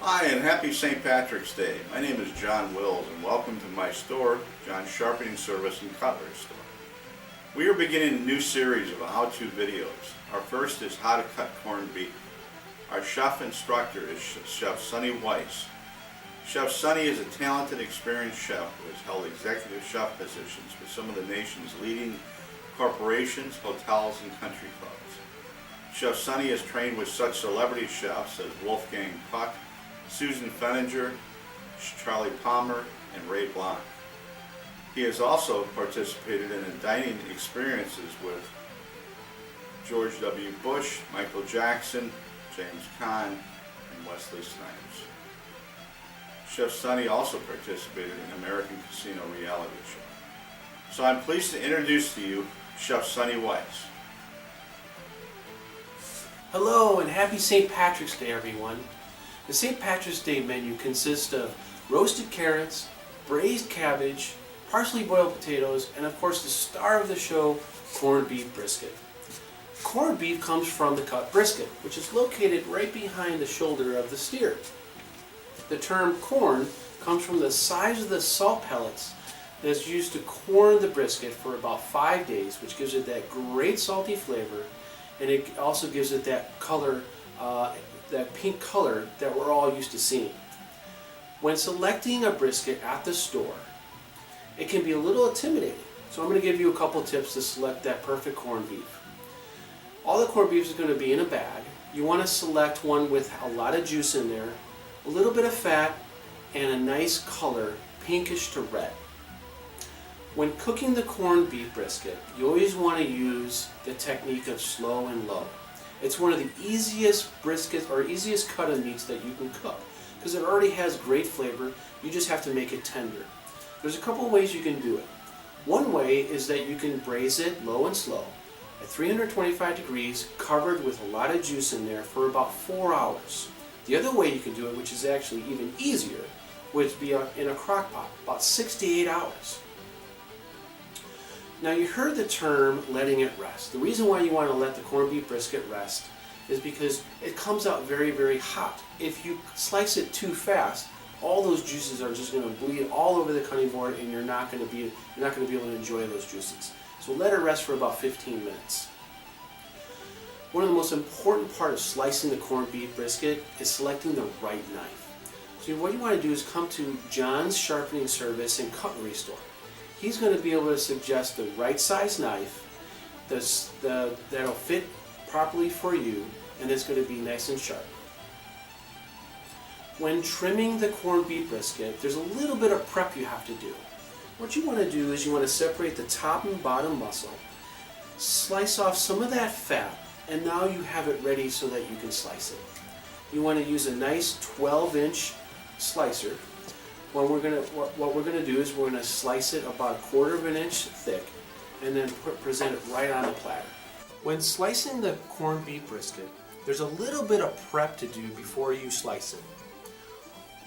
Hi, and happy St. Patrick's Day. My name is John Wills, and welcome to my store, John's Sharpening Service and Cutlery Store. We are beginning a new series of how-to videos. Our first is how to cut corned beef. Our chef instructor is Chef Sonny Weiss. Chef Sonny is a talented, experienced chef who has held executive chef positions with some of the nation's leading corporations, hotels, and country clubs. Chef Sonny has trained with such celebrity chefs as Wolfgang Puck, Susan Fenninger, Charlie Palmer, and Ray Blanc. He has also participated in dining experiences with George W. Bush, Michael Jackson, James Caan, and Wesley Snipes. Chef Sonny also participated in American Casino reality show. So I'm pleased to introduce to you Chef Sonny Weiss. Hello and happy St. Patrick's Day, everyone. The St. Patrick's Day menu consists of roasted carrots, braised cabbage, parsley boiled potatoes, and of course the star of the show, corned beef brisket. Corned beef comes from the cut brisket, which is located right behind the shoulder of the steer. The term corn comes from the size of the salt pellets that is used to corn the brisket for about 5 days, which gives it that great salty flavor, and it also gives it that color, that pink color that we're all used to seeing. When selecting a brisket at the store, it can be a little intimidating. So I'm going to give you a couple tips to select that perfect corned beef. All the corned beef is going to be in a bag. You want to select one with a lot of juice in there, a little bit of fat, and a nice color, pinkish to red. When cooking the corned beef brisket, you always want to use the technique of slow and low. It's one of the easiest briskets or easiest cut of meats that you can cook because it already has great flavor. You just have to make it tender. There's a couple of ways you can do it. One way is that you can braise it low and slow at 325 degrees, covered with a lot of juice in there for about 4 hours. The other way you can do it, which is actually even easier, would be in a crock pot, about 6 to 8 hours. Now you heard the term letting it rest. The reason why you want to let the corned beef brisket rest is because it comes out very, very hot. If you slice it too fast, all those juices are just going to bleed all over the cutting board, and you're not going to be able to enjoy those juices. So let it rest for about 15 minutes. One of the most important parts of slicing the corned beef brisket is selecting the right knife. So what you want to do is come to John's Sharpening Service and Cutlery Store. He's going to be able to suggest the right size knife that'll fit properly for you, and it's going to be nice and sharp. When trimming the corned beef brisket, there's a little bit of prep you have to do. What you want to do is you want to separate the top and bottom muscle, slice off some of that fat, and now you have it ready so that you can slice it. You want to use a nice 12-inch slicer. What we're going to do is we're going to slice it about 1/4 inch thick and then present it right on the platter. When slicing the corned beef brisket, there's a little bit of prep to do before you slice it.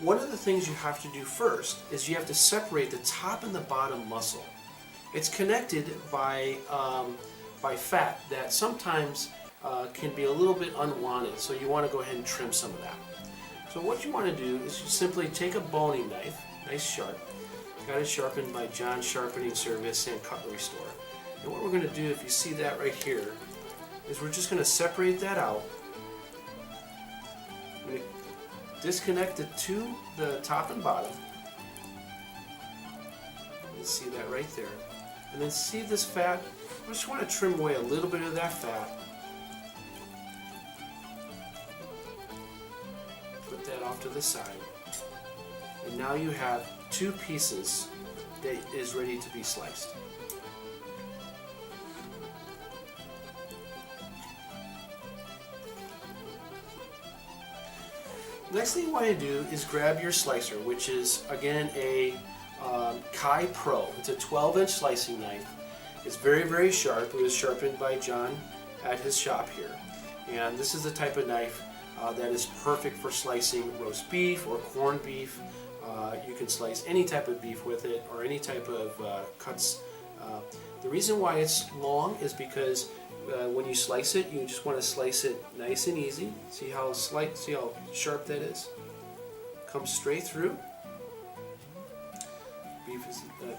One of the things you have to do first is you have to separate the top and the bottom muscle. It's connected by fat that sometimes can be a little bit unwanted, so you want to go ahead and trim some of that. So what you want to do is you simply take a boning knife, nice sharp. Got it sharpened by John's Sharpening Service and Cutlery Store. And what we're going to do, if you see that right here, is we're just going to separate that out. I'm going to disconnect the top and bottom. You see that right there. And then see this fat? I just want to trim away a little bit of that fat. Put that off to the side. And now you have 2 pieces that is ready to be sliced. Next thing you want to do is grab your slicer, which is again a Kai Pro. It's a 12-inch slicing knife. It's very, very sharp. It was sharpened by John at his shop here. And this is the type of knife that is perfect for slicing roast beef or corned beef. You can slice any type of beef with it or any type of cuts. The reason why it's long is because when you slice it, you just want to slice it nice and easy. See how sharp that is? comes straight through.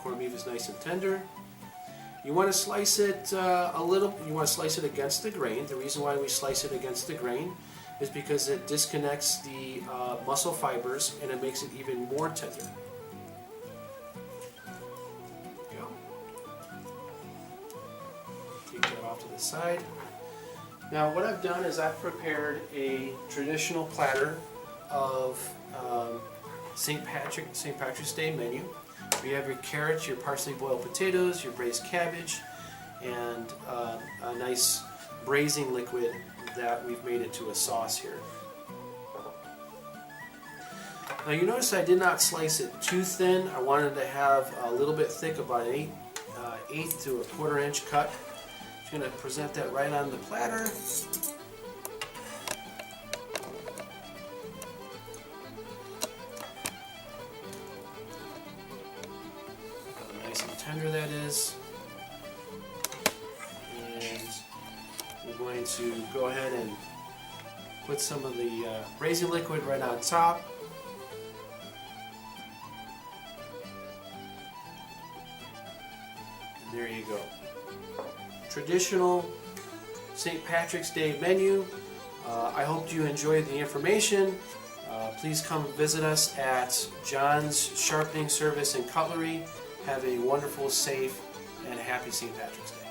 Corned beef is nice and tender. You want to slice it a little. You want to slice it against the grain. The reason why we slice it against the grain is because it disconnects the muscle fibers and it makes it even more tender. There you go. Take that off to the side. Now what I've done is I've prepared a traditional platter of St. Patrick's Day menu. You have your carrots, your parsley boiled potatoes, your braised cabbage, and a nice braising liquid that we've made into a sauce here. Now you notice I did not slice it too thin. I wanted to have a little bit thick, about an eighth to a quarter inch cut. Just going to present that right on the platter. Nice and tender that is. And we're going to go ahead and put some of the braising liquid right on top. And there you go. Traditional St. Patrick's Day menu. I hope you enjoyed the information. Please come visit us at John's Sharpening Service and Cutlery. Have a wonderful, safe, and happy St. Patrick's Day.